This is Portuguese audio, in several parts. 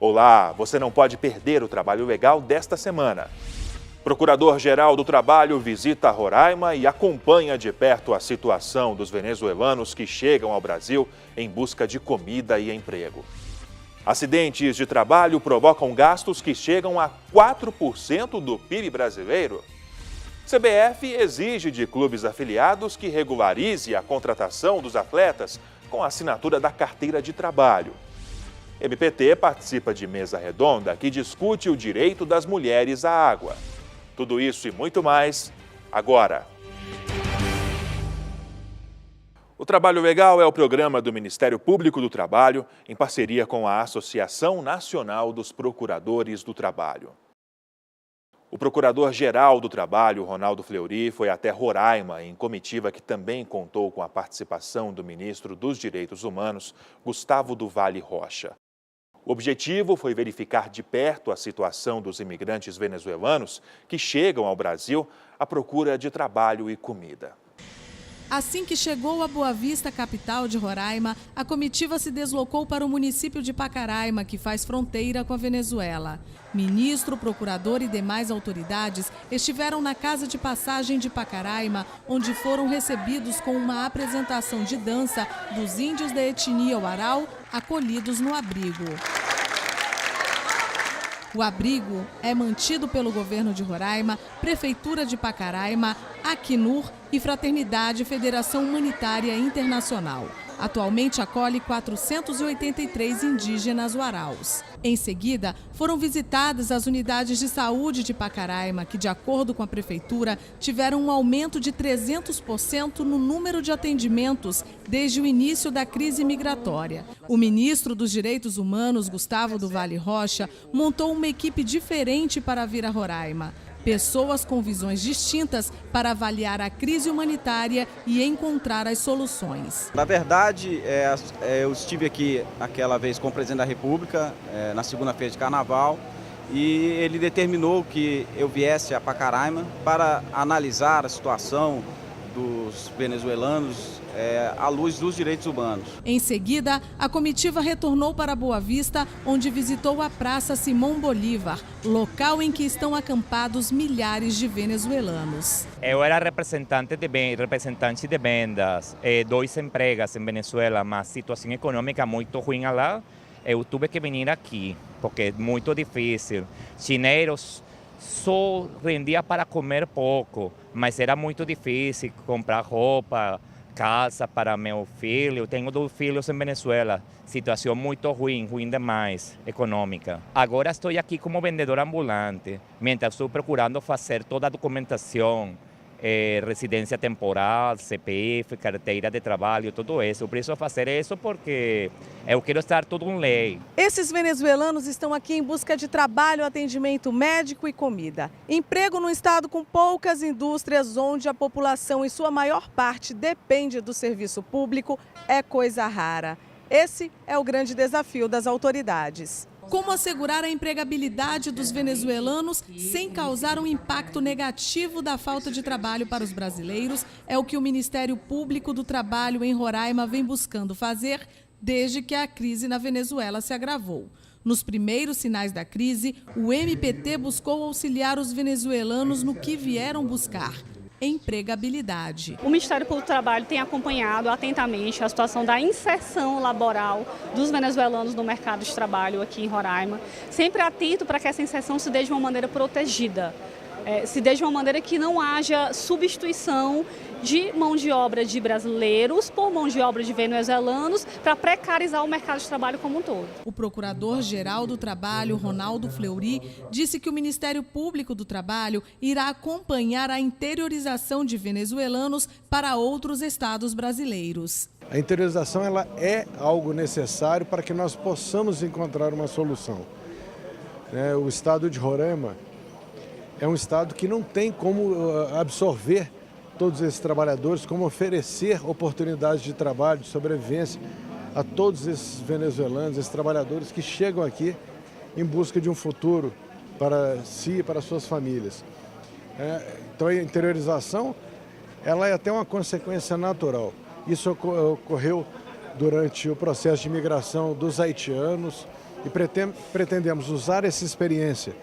Olá, você não pode perder o Trabalho Legal desta semana. Procurador-Geral do Trabalho visita Roraima e acompanha de perto a situação dos venezuelanos que chegam ao Brasil em busca de comida e emprego. Acidentes de trabalho provocam gastos que chegam a 4% do PIB brasileiro. CBF exige de clubes afiliados que regularize a contratação dos atletas com a assinatura da carteira de trabalho. MPT participa de mesa redonda que discute o direito das mulheres à água. Tudo isso e muito mais, agora. O Trabalho Legal é o programa do Ministério Público do Trabalho, em parceria com a Associação Nacional dos Procuradores do Trabalho. O Procurador-Geral do Trabalho, Ronaldo Fleury, foi até Roraima, em comitiva que também contou com a participação do ministro dos Direitos Humanos, Gustavo do Valle Rocha. O objetivo foi verificar de perto a situação dos imigrantes venezuelanos que chegam ao Brasil à procura de trabalho e comida. Assim que chegou a Boa Vista, capital de Roraima, a comitiva se deslocou para o município de Pacaraima, que faz fronteira com a Venezuela. Ministro, procurador e demais autoridades estiveram na casa de passagem de Pacaraima, onde foram recebidos com uma apresentação de dança dos índios da etnia Warao, acolhidos no abrigo. O abrigo é mantido pelo governo de Roraima, Prefeitura de Pacaraima, Acnur e Fraternidade Federação Humanitária Internacional. Atualmente acolhe 483 indígenas waraus. Em seguida, foram visitadas as unidades de saúde de Pacaraima, que, de acordo com a Prefeitura, tiveram um aumento de 300% no número de atendimentos desde o início da crise migratória. O ministro dos Direitos Humanos, Gustavo do Valle Rocha, montou uma equipe diferente para vir a Roraima. Pessoas com visões distintas para avaliar a crise humanitária e encontrar as soluções. Na verdade, eu estive aqui aquela vez com o presidente da República, na segunda-feira de Carnaval, e ele determinou que eu viesse a Pacaraima para analisar a situação dos venezuelanos à luz dos direitos humanos. Em seguida, a comitiva retornou para Boa Vista, onde visitou a Praça Simão Bolívar, local em que estão acampados milhares de venezuelanos. Eu era representante de vendas, 2 empregas em Venezuela, mas situação econômica muito ruim lá. Eu tive que vir aqui, porque é muito difícil. Chineros só rendia para comer pouco, mas era muito difícil comprar roupa, casa para meu filho. Eu tenho 2 filhos em Venezuela, situação muito ruim demais, econômica. Agora estou aqui como vendedor ambulante, enquanto estou procurando fazer toda a documentação, residência temporal, CPF, carteira de trabalho, tudo isso. Eu preciso fazer isso porque eu quero estar tudo em lei. Esses venezuelanos estão aqui em busca de trabalho, atendimento médico e comida. Emprego num estado com poucas indústrias, onde a população, em sua maior parte, depende do serviço público, é coisa rara. Esse é o grande desafio das autoridades. Como assegurar a empregabilidade dos venezuelanos sem causar um impacto negativo da falta de trabalho para os brasileiros é o que o Ministério Público do Trabalho em Roraima vem buscando fazer desde que a crise na Venezuela se agravou. Nos primeiros sinais da crise, o MPT buscou auxiliar os venezuelanos no que vieram buscar: empregabilidade. O Ministério Público do Trabalho tem acompanhado atentamente a situação da inserção laboral dos venezuelanos no mercado de trabalho aqui em Roraima, sempre atento para que essa inserção se dê de uma maneira protegida, se dê de uma maneira que não haja substituição de mão de obra de brasileiros por mão de obra de venezuelanos para precarizar o mercado de trabalho como um todo. O Procurador-Geral do Trabalho, Ronaldo Fleury, disse que o Ministério Público do Trabalho irá acompanhar a interiorização de venezuelanos para outros estados brasileiros. A interiorização ela é algo necessário para que nós possamos encontrar uma solução. O estado de Roraima é um estado que não tem como absorver todos esses trabalhadores, como oferecer oportunidades de trabalho, de sobrevivência a todos esses venezuelanos, esses trabalhadores que chegam aqui em busca de um futuro para si e para suas famílias. Então a interiorização ela é até uma consequência natural. Isso ocorreu durante o processo de imigração dos haitianos e pretendemos usar essa experiência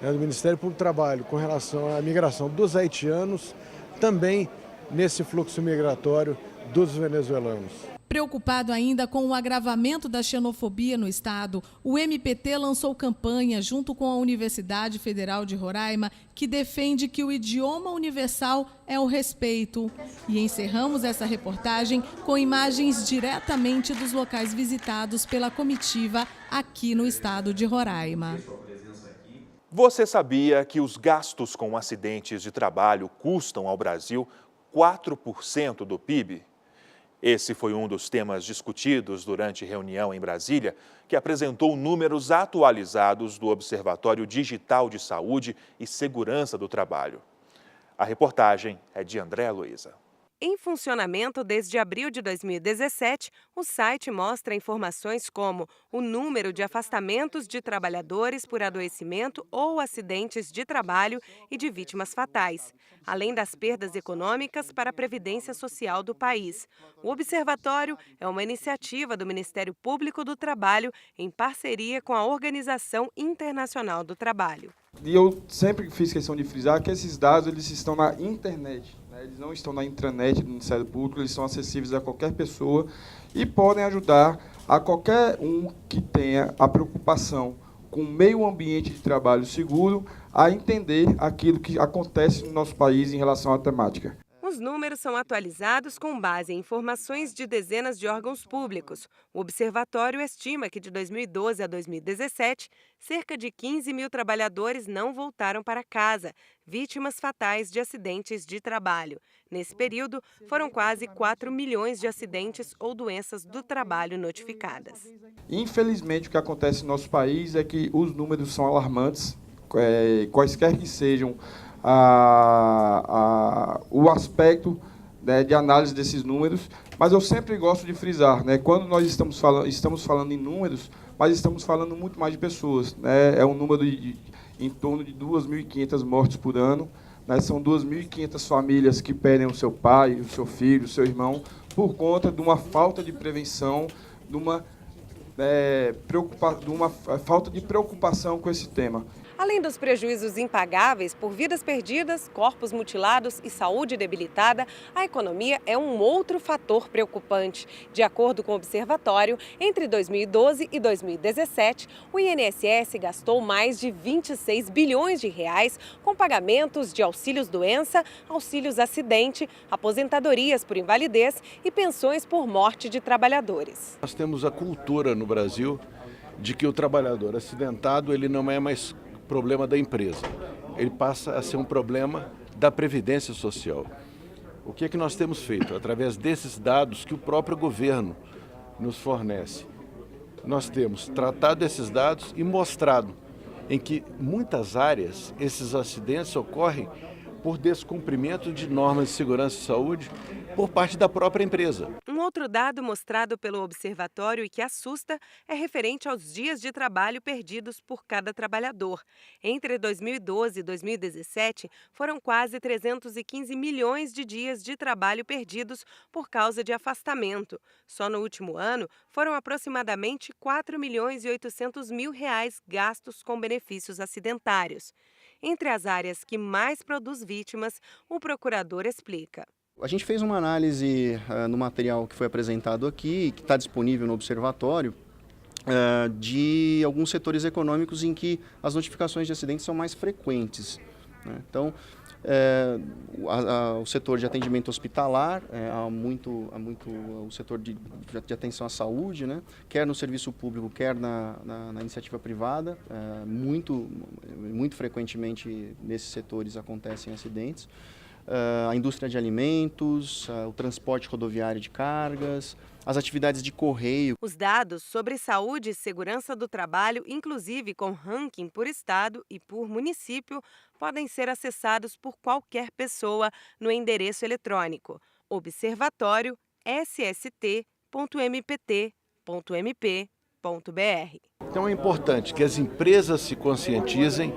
do Ministério Público do Trabalho com relação à migração dos haitianos, também nesse fluxo migratório dos venezuelanos. Preocupado ainda com o agravamento da xenofobia no estado, o MPT lançou campanha junto com a Universidade Federal de Roraima, que defende que o idioma universal é o respeito. E encerramos essa reportagem com imagens diretamente dos locais visitados pela comitiva aqui no estado de Roraima. Você sabia que os gastos com acidentes de trabalho custam ao Brasil 4% do PIB? Esse foi um dos temas discutidos durante reunião em Brasília, que apresentou números atualizados do Observatório Digital de Saúde e Segurança do Trabalho. A reportagem é de André Luiza. Em funcionamento desde abril de 2017, o site mostra informações como o número de afastamentos de trabalhadores por adoecimento ou acidentes de trabalho e de vítimas fatais, além das perdas econômicas para a Previdência Social do país. O observatório é uma iniciativa do Ministério Público do Trabalho em parceria com a Organização Internacional do Trabalho. E eu sempre fiz questão de frisar que esses dados eles estão na internet. Eles não estão na intranet do Ministério Público, eles são acessíveis a qualquer pessoa e podem ajudar a qualquer um que tenha a preocupação com o meio ambiente de trabalho seguro a entender aquilo que acontece no nosso país em relação à temática. Os números são atualizados com base em informações de dezenas de órgãos públicos. O observatório estima que de 2012 a 2017, cerca de 15 mil trabalhadores não voltaram para casa, vítimas fatais de acidentes de trabalho. Nesse período, foram quase 4 milhões de acidentes ou doenças do trabalho notificadas. Infelizmente, o que acontece no nosso país é que os números são alarmantes, quaisquer que sejam o aspecto, né, de análise desses números, mas eu sempre gosto de frisar, né, quando nós estamos falando em números, mas estamos falando muito mais de pessoas, né, é um número em torno de 2.500 mortes por ano, né, são 2.500 famílias que perdem o seu pai, o seu filho, o seu irmão, por conta de uma falta de prevenção, de uma falta de preocupação com esse tema. Além dos prejuízos impagáveis por vidas perdidas, corpos mutilados e saúde debilitada, a economia é um outro fator preocupante. De acordo com o observatório, entre 2012 e 2017, o INSS gastou mais de 26 bilhões de reais com pagamentos de auxílios-doença, auxílios-acidente, aposentadorias por invalidez e pensões por morte de trabalhadores. Nós temos a cultura no Brasil de que o trabalhador acidentado ele não é mais problema da empresa, ele passa a ser um problema da Previdência Social. O que é que nós temos feito? Através desses dados que o próprio governo nos fornece, nós temos tratado esses dados e mostrado em que muitas áreas esses acidentes ocorrem por descumprimento de normas de segurança e saúde por parte da própria empresa. Um outro dado mostrado pelo observatório e que assusta é referente aos dias de trabalho perdidos por cada trabalhador. Entre 2012 e 2017, foram quase 315 milhões de dias de trabalho perdidos por causa de afastamento. Só no último ano, foram aproximadamente 4 milhões e 800 mil reais gastos com benefícios acidentários. Entre as áreas que mais produz vítimas, o procurador explica. A gente fez uma análise no material que foi apresentado aqui, que está disponível no observatório, de alguns setores econômicos em que as notificações de acidentes são mais frequentes, né? Então, o setor de atendimento hospitalar, há muito o setor de atenção à saúde, né? Quer no serviço público, quer na iniciativa privada, muito frequentemente nesses setores acontecem acidentes. A indústria de alimentos, o transporte rodoviário de cargas, as atividades de correio. Os dados sobre saúde e segurança do trabalho, inclusive com ranking por estado e por município, podem ser acessados por qualquer pessoa no endereço eletrônico observatório.sst.mpt.mp.br. Então é importante que as empresas se conscientizem,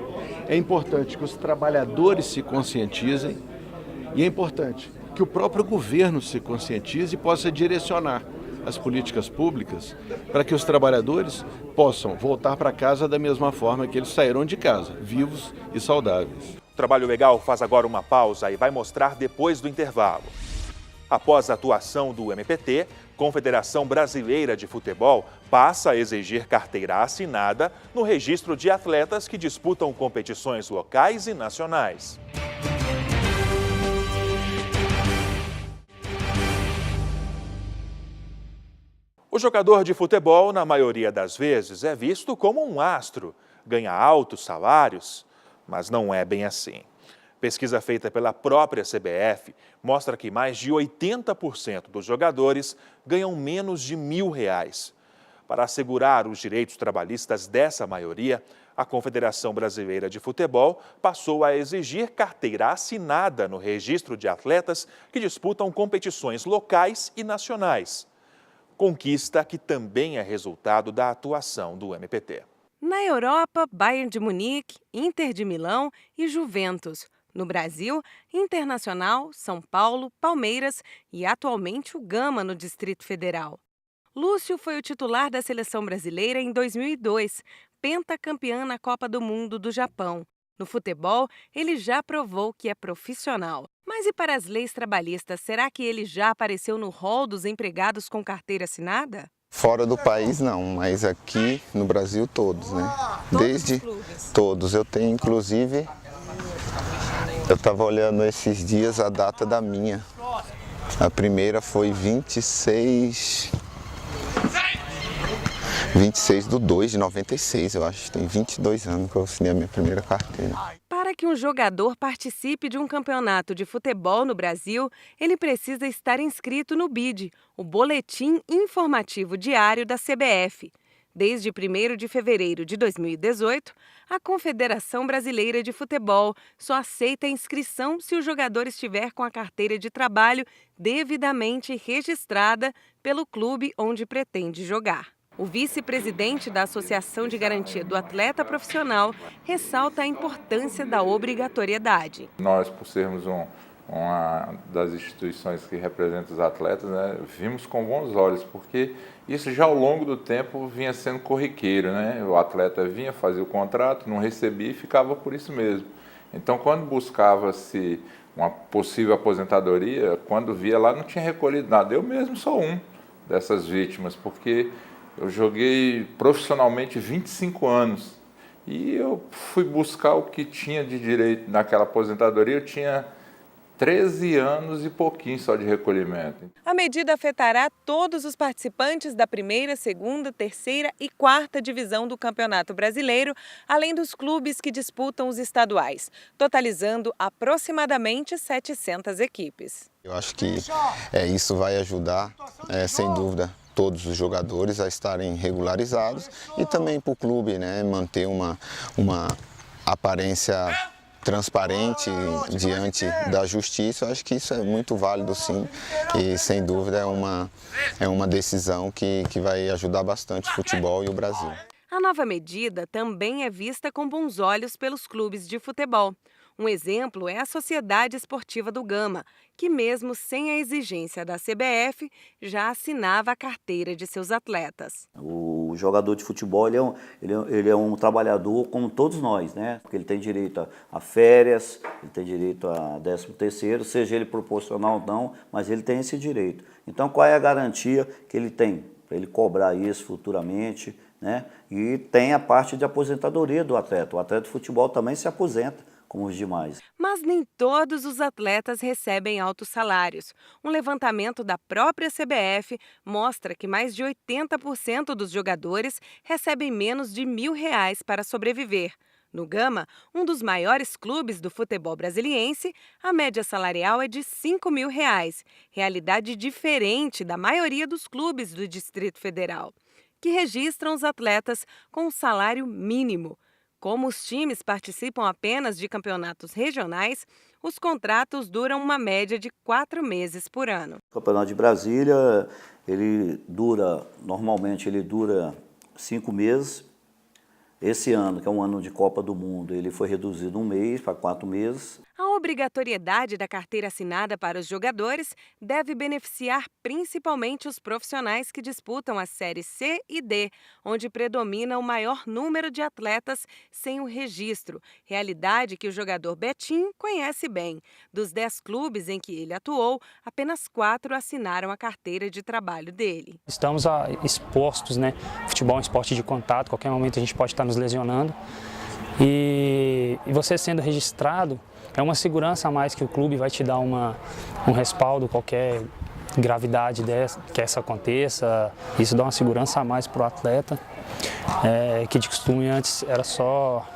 é importante que os trabalhadores se conscientizem e é importante que o próprio governo se conscientize e possa direcionar as políticas públicas para que os trabalhadores possam voltar para casa da mesma forma que eles saíram de casa, vivos e saudáveis. O Trabalho Legal faz agora uma pausa e vai mostrar depois do intervalo. Após a atuação do MPT, Confederação Brasileira de Futebol passa a exigir carteira assinada no registro de atletas que disputam competições locais e nacionais. O jogador de futebol, na maioria das vezes, é visto como um astro, ganha altos salários, mas não é bem assim. Pesquisa feita pela própria CBF mostra que mais de 80% dos jogadores ganham menos de R$1.000. Para assegurar os direitos trabalhistas dessa maioria, a Confederação Brasileira de Futebol passou a exigir carteira assinada no registro de atletas que disputam competições locais e nacionais. Conquista que também é resultado da atuação do MPT. Na Europa, Bayern de Munique, Inter de Milão e Juventus. No Brasil, Internacional, São Paulo, Palmeiras e atualmente o Gama no Distrito Federal. Lúcio foi o titular da seleção brasileira em 2002, pentacampeã na Copa do Mundo do Japão. No futebol, ele já provou que é profissional. Mas e para as leis trabalhistas, será que ele já apareceu no rol dos empregados com carteira assinada? Fora do país não, mas aqui no Brasil todos, né? Desde todos. Eu tenho inclusive, eu estava olhando esses dias a data da minha. A primeira foi 26 de 2 de 96, eu acho. Tem 22 anos que eu assinei a minha primeira carteira. Para que um jogador participe de um campeonato de futebol no Brasil, ele precisa estar inscrito no BID, o Boletim Informativo Diário da CBF. Desde 1º de fevereiro de 2018, a Confederação Brasileira de Futebol só aceita a inscrição se o jogador estiver com a carteira de trabalho devidamente registrada pelo clube onde pretende jogar. O vice-presidente da Associação de Garantia do Atleta Profissional ressalta a importância da obrigatoriedade. Nós, por sermos uma das instituições que representa os atletas, né, vimos com bons olhos, porque isso já ao longo do tempo vinha sendo corriqueiro, né? O atleta vinha fazer o contrato, não recebia e ficava por isso mesmo. Então, quando buscava-se uma possível aposentadoria, quando via lá não tinha recolhido nada. Eu mesmo sou um dessas vítimas, porque eu joguei profissionalmente 25 anos e eu fui buscar o que tinha de direito naquela aposentadoria. Eu tinha 13 anos e pouquinho só de recolhimento. A medida afetará todos os participantes da 1ª, 2ª, 3ª e 4ª divisão do Campeonato Brasileiro, além dos clubes que disputam os estaduais, totalizando aproximadamente 700 equipes. Eu acho que isso vai ajudar, sem dúvida, todos os jogadores a estarem regularizados e também para o clube, né, manter uma aparência transparente diante da justiça. Eu acho que isso é muito válido, sim, e sem dúvida é uma decisão que vai ajudar bastante o futebol e o Brasil. A nova medida também é vista com bons olhos pelos clubes de futebol. Um exemplo é a Sociedade Esportiva do Gama, que mesmo sem a exigência da CBF, já assinava a carteira de seus atletas. O jogador de futebol ele é um trabalhador como todos nós, né? Porque ele tem direito a férias, ele tem direito a 13º, seja ele proporcional ou não, mas ele tem esse direito. Então, qual é a garantia que ele tem para ele cobrar isso futuramente, né? E tem a parte de aposentadoria do atleta. O atleta de futebol também se aposenta, como os demais. Mas nem todos os atletas recebem altos salários. Um levantamento da própria CBF mostra que mais de 80% dos jogadores recebem menos de R$1.000 para sobreviver. No Gama, um dos maiores clubes do futebol brasiliense, a média salarial é de R$5.000, realidade diferente da maioria dos clubes do Distrito Federal, que registram os atletas com um salário mínimo. Como os times participam apenas de campeonatos regionais, os contratos duram uma média de 4 meses por ano. O Campeonato de Brasília, normalmente ele dura 5 meses. Esse ano, que é um ano de Copa do Mundo, ele foi reduzido 1 mês para 4 meses. A obrigatoriedade da carteira assinada para os jogadores deve beneficiar principalmente os profissionais que disputam as séries C e D, onde predomina o maior número de atletas sem o registro, realidade que o jogador Betinho conhece bem. Dos 10 clubes em que ele atuou, apenas 4 assinaram a carteira de trabalho dele. Estamos expostos, né? Futebol é um esporte de contato, qualquer momento a gente pode estar nos lesionando. E você sendo registrado, é uma segurança a mais que o clube vai te dar um respaldo, qualquer gravidade que essa aconteça. Isso dá uma segurança a mais para o atleta, que de costume antes era só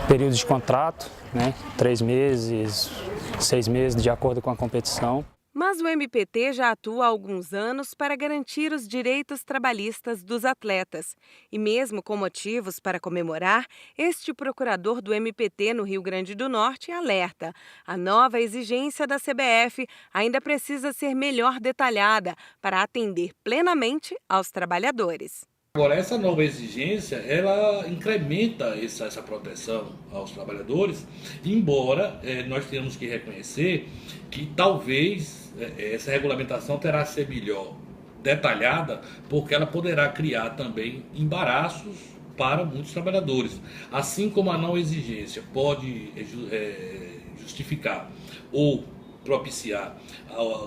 período de contrato, né? 3 meses, 6 meses, de acordo com a competição. Mas o MPT já atua há alguns anos para garantir os direitos trabalhistas dos atletas. E mesmo com motivos para comemorar, este procurador do MPT no Rio Grande do Norte alerta: a nova exigência da CBF ainda precisa ser melhor detalhada para atender plenamente aos trabalhadores. Agora, essa nova exigência, ela incrementa essa proteção aos trabalhadores, embora nós tenhamos que reconhecer que talvez essa regulamentação terá que ser melhor detalhada, porque ela poderá criar também embaraços para muitos trabalhadores. Assim como a não exigência pode justificar ou propiciar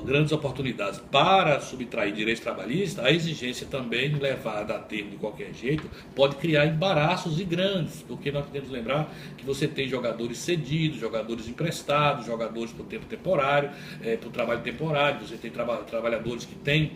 grandes oportunidades para subtrair direitos trabalhistas, a exigência também levada a termo de qualquer jeito pode criar embaraços e grandes, porque nós temos que lembrar que você tem jogadores cedidos, jogadores emprestados, jogadores por tempo temporário, por trabalho temporário, você tem trabalhadores que têm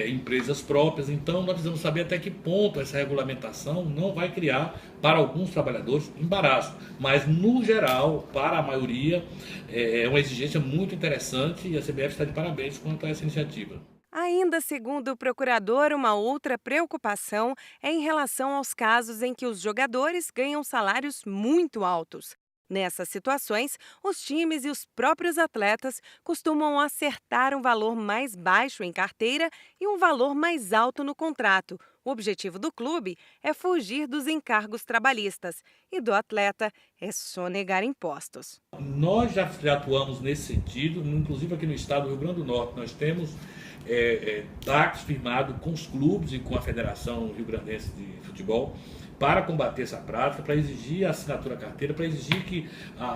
empresas próprias. Então nós precisamos saber até que ponto essa regulamentação não vai criar para alguns trabalhadores embaraço, mas no geral, para a maioria, é uma exigência muito interessante e a CBF está de parabéns quanto a essa iniciativa. Ainda segundo o procurador, uma outra preocupação é em relação aos casos em que os jogadores ganham salários muito altos. Nessas situações, os times e os próprios atletas costumam acertar um valor mais baixo em carteira e um valor mais alto no contrato. O objetivo do clube é fugir dos encargos trabalhistas e do atleta é sonegar impostos. Nós já atuamos nesse sentido, inclusive aqui no estado do Rio Grande do Norte, nós temos pactos firmados com os clubes e com a Federação Rio-Grandense de Futebol para combater essa prática, para exigir a assinatura da carteira, para exigir que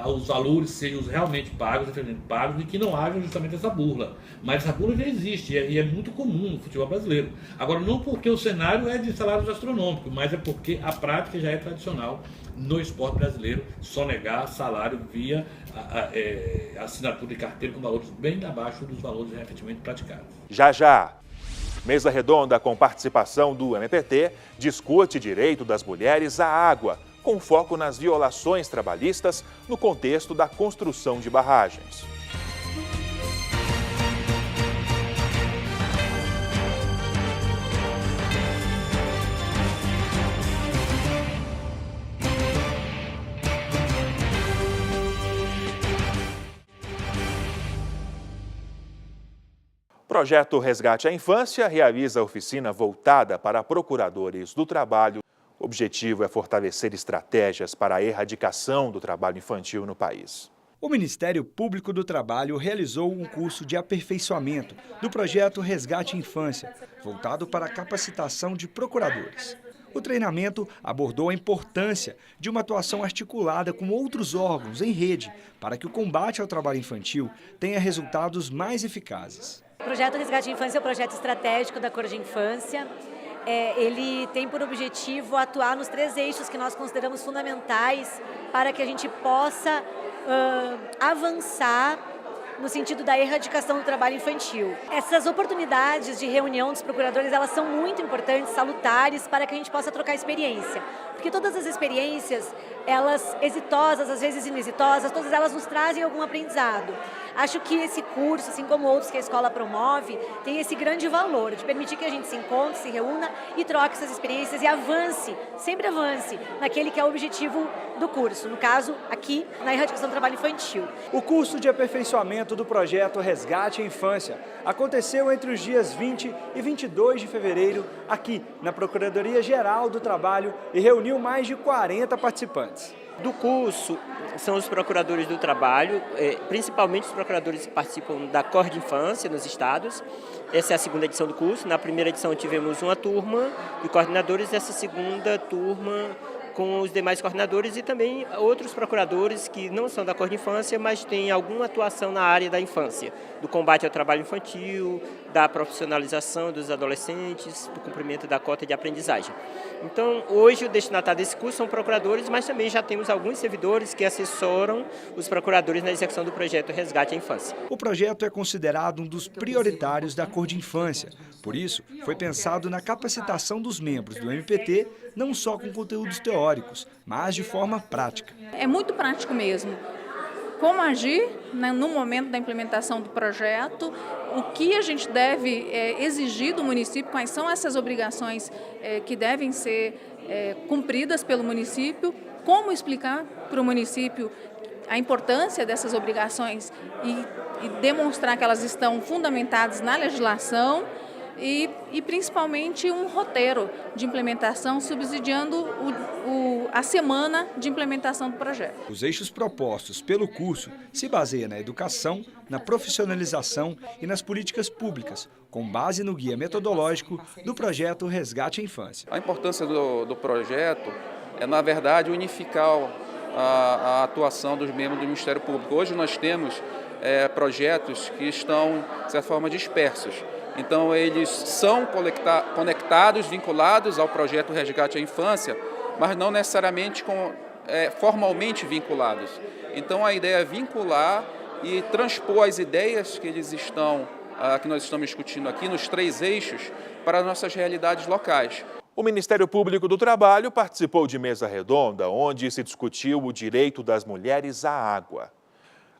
os valores sejam realmente pagos, efetivamente pagos, e que não haja justamente essa burla. Mas essa burla já existe e é muito comum no futebol brasileiro. Agora, não porque o cenário é de salários astronômicos, mas é porque a prática já é tradicional no esporte brasileiro, sonegar salário via assinatura de carteira com valores bem abaixo dos valores efetivamente praticados. Já. Mesa redonda com participação do MPT discute direito das mulheres à água, com foco nas violações trabalhistas no contexto da construção de barragens. O projeto Resgate à Infância realiza oficina voltada para procuradores do trabalho. O objetivo é fortalecer estratégias para a erradicação do trabalho infantil no país. O Ministério Público do Trabalho realizou um curso de aperfeiçoamento do projeto Resgate à Infância, voltado para a capacitação de procuradores. O treinamento abordou a importância de uma atuação articulada com outros órgãos em rede para que o combate ao trabalho infantil tenha resultados mais eficazes. O projeto Resgate à Infância é um projeto estratégico da Cor de Infância. Ele tem por objetivo atuar nos 3 eixos que nós consideramos fundamentais para que a gente possa avançar no sentido da erradicação do trabalho infantil. Essas oportunidades de reunião dos procuradores, elas são muito importantes, salutares, para que a gente possa trocar experiência. Porque todas as experiências, elas exitosas, às vezes inexitosas, todas elas nos trazem algum aprendizado. Acho que esse curso, assim como outros que a escola promove, tem esse grande valor de permitir que a gente se encontre, se reúna e troque essas experiências e avance, sempre avance, naquele que é o objetivo do curso, no caso, aqui, na erradicação do trabalho infantil. O curso de aperfeiçoamento do projeto Resgate à Infância aconteceu entre os dias 20 e 22 de fevereiro, aqui na Procuradoria-Geral do Trabalho, e reuniu mais de 40 participantes. Do curso, são os procuradores do trabalho, principalmente os procuradores que participam da Cor de Infância nos estados. Essa é a segunda edição do curso. Na primeira edição tivemos uma turma de coordenadores, essa segunda turma com os demais coordenadores e também outros procuradores que não são da Cor de Infância, mas têm alguma atuação na área da infância, do combate ao trabalho infantil, da profissionalização dos adolescentes, do cumprimento da cota de aprendizagem. Então, hoje o destinatário desse curso são procuradores, mas também já temos alguns servidores que assessoram os procuradores na execução do projeto Resgate à Infância. O projeto é considerado um dos prioritários da Cor de Infância. Por isso, foi pensado na capacitação dos membros do MPT, não só com conteúdos teóricos, mas de forma prática. É muito prático mesmo. Como agir no momento da implementação do projeto, o que a gente deve exigir do município, quais são essas obrigações que devem ser cumpridas pelo município, como explicar para o município a importância dessas obrigações e demonstrar que elas estão fundamentadas na legislação e principalmente um roteiro de implementação subsidiando a semana de implementação do projeto. Os eixos propostos pelo curso se baseiam na educação, na profissionalização e nas políticas públicas, com base no guia metodológico do projeto Resgate à Infância. A importância do projeto é, na verdade, unificar a atuação dos membros do Ministério Público. Hoje nós temos projetos que estão, de certa forma, dispersos. Então, eles são conectados, vinculados ao projeto Resgate à Infância, mas não necessariamente formalmente vinculados. Então, a ideia é vincular e transpor as ideias que que nós estamos discutindo aqui nos 3 eixos para as nossas realidades locais. O Ministério Público do Trabalho participou de mesa redonda, onde se discutiu o direito das mulheres à água.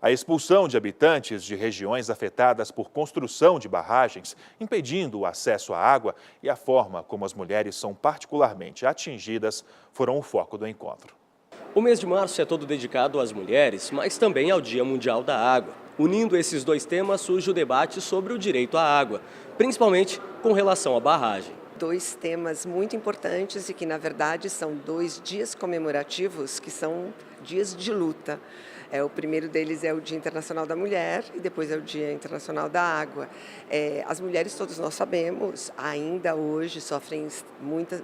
A expulsão de habitantes de regiões afetadas por construção de barragens, impedindo o acesso à água, e a forma como as mulheres são particularmente atingidas foram o foco do encontro. O mês de março é todo dedicado às mulheres, mas também ao Dia Mundial da Água. Unindo esses 2 temas, surge o debate sobre o direito à água, principalmente com relação à barragem. 2 temas muito importantes e que, na verdade, são 2 dias comemorativos que são dias de luta. O primeiro deles é o Dia Internacional da Mulher e depois é o Dia Internacional da Água. As mulheres, todos nós sabemos, ainda hoje sofrem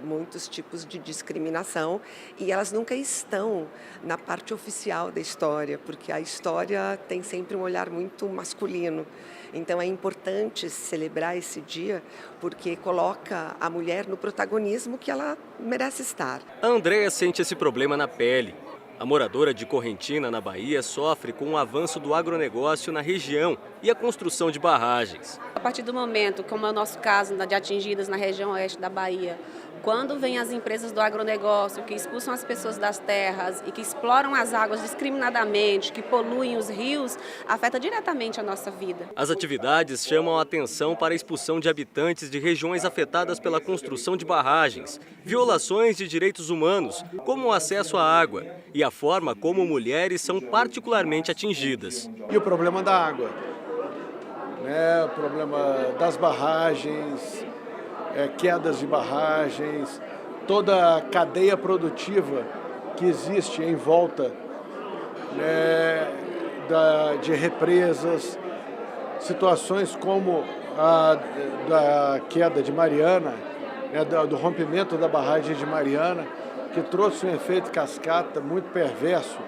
muitos tipos de discriminação e elas nunca estão na parte oficial da história, porque a história tem sempre um olhar muito masculino. Então é importante celebrar esse dia porque coloca a mulher no protagonismo que ela merece estar. A Andréia sente esse problema na pele. A moradora de Correntina, na Bahia, sofre com o avanço do agronegócio na região e a construção de barragens. A partir do momento, como é o nosso caso de atingidas na região oeste da Bahia, quando vêm as empresas do agronegócio que expulsam as pessoas das terras e que exploram as águas discriminadamente, que poluem os rios, afeta diretamente a nossa vida. As atividades chamam a atenção para a expulsão de habitantes de regiões afetadas pela construção de barragens, violações de direitos humanos, como o acesso à água, e a forma como mulheres são particularmente atingidas. E o problema da água, né? O problema das barragens, quedas de barragens, toda a cadeia produtiva que existe em volta, né, de represas, situações como a da queda de Mariana, né, do rompimento da barragem de Mariana, que trouxe um efeito cascata muito perverso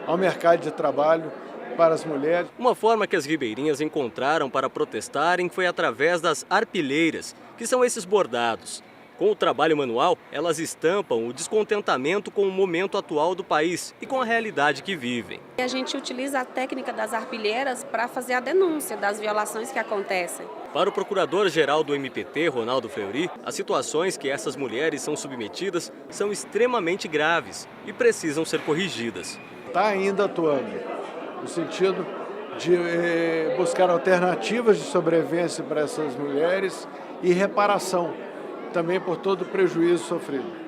ao mercado de trabalho para as mulheres. Uma forma que as ribeirinhas encontraram para protestarem foi através das arpilheiras, que são esses bordados. Com o trabalho manual, elas estampam o descontentamento com o momento atual do país e com a realidade que vivem. A gente utiliza a técnica das arpilheiras para fazer a denúncia das violações que acontecem. Para o procurador-geral do MPT, Ronaldo Fleury, as situações que essas mulheres são submetidas são extremamente graves e precisam ser corrigidas. Está ainda atuando no sentido de buscar alternativas de sobrevivência para essas mulheres e reparação também por todo o prejuízo sofrido.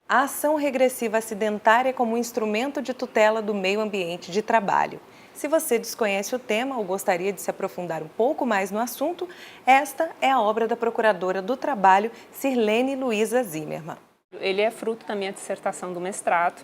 A ação regressiva acidentária como instrumento de tutela do meio ambiente de trabalho. Se você desconhece o tema ou gostaria de se aprofundar um pouco mais no assunto, esta é a obra da Procuradora do Trabalho, Sirlene Luiza Zimmermann. Ele é fruto da minha dissertação do mestrado.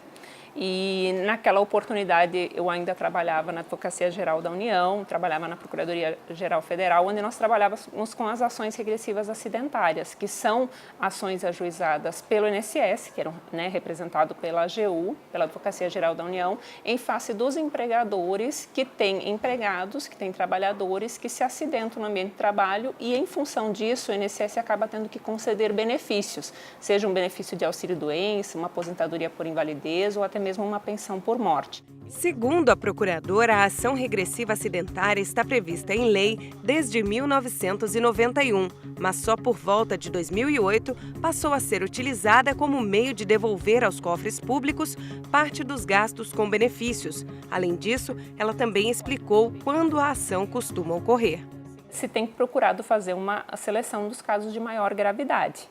E naquela oportunidade eu ainda trabalhava na Advocacia Geral da União, trabalhava na Procuradoria Geral Federal, onde nós trabalhávamos com as ações regressivas acidentárias, que são ações ajuizadas pelo INSS, que eram representado pela AGU, pela Advocacia Geral da União, em face dos empregadores que têm empregados, que têm trabalhadores que se acidentam no ambiente de trabalho e, em função disso, o INSS acaba tendo que conceder benefícios, seja um benefício de auxílio-doença, uma aposentadoria por invalidez ou até mesmo uma pensão por morte. Segundo a Procuradora, a ação regressiva acidentária está prevista em lei desde 1991, mas só por volta de 2008 passou a ser utilizada como meio de devolver aos cofres públicos parte dos gastos com benefícios. Além disso, ela também explicou quando a ação costuma ocorrer. Se tem procurado fazer uma seleção dos casos de maior gravidade,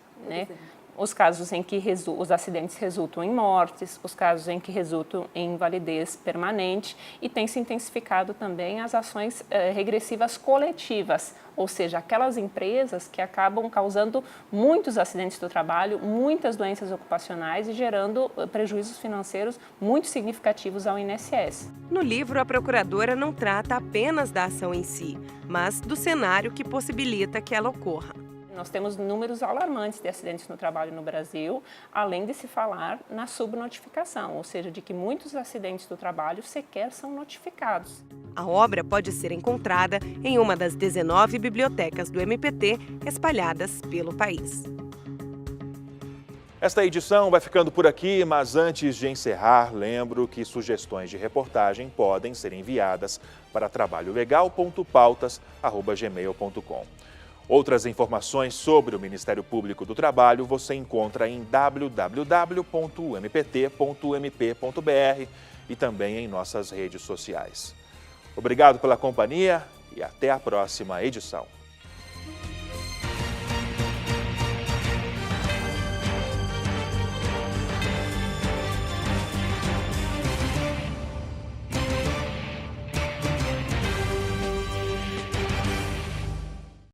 Os casos em que os acidentes resultam em mortes, os casos em que resultam em invalidez permanente, e tem se intensificado também as ações regressivas coletivas, ou seja, aquelas empresas que acabam causando muitos acidentes do trabalho, muitas doenças ocupacionais e gerando prejuízos financeiros muito significativos ao INSS. No livro, a Procuradora não trata apenas da ação em si, mas do cenário que possibilita que ela ocorra. Nós temos números alarmantes de acidentes no trabalho no Brasil, além de se falar na subnotificação, ou seja, de que muitos acidentes do trabalho sequer são notificados. A obra pode ser encontrada em uma das 19 bibliotecas do MPT espalhadas pelo país. Esta edição vai ficando por aqui, mas antes de encerrar, lembro que sugestões de reportagem podem ser enviadas para trabalholegal.pautas@gmail.com. Outras informações sobre o Ministério Público do Trabalho você encontra em www.mpt.mp.br e também em nossas redes sociais. Obrigado pela companhia e até a próxima edição.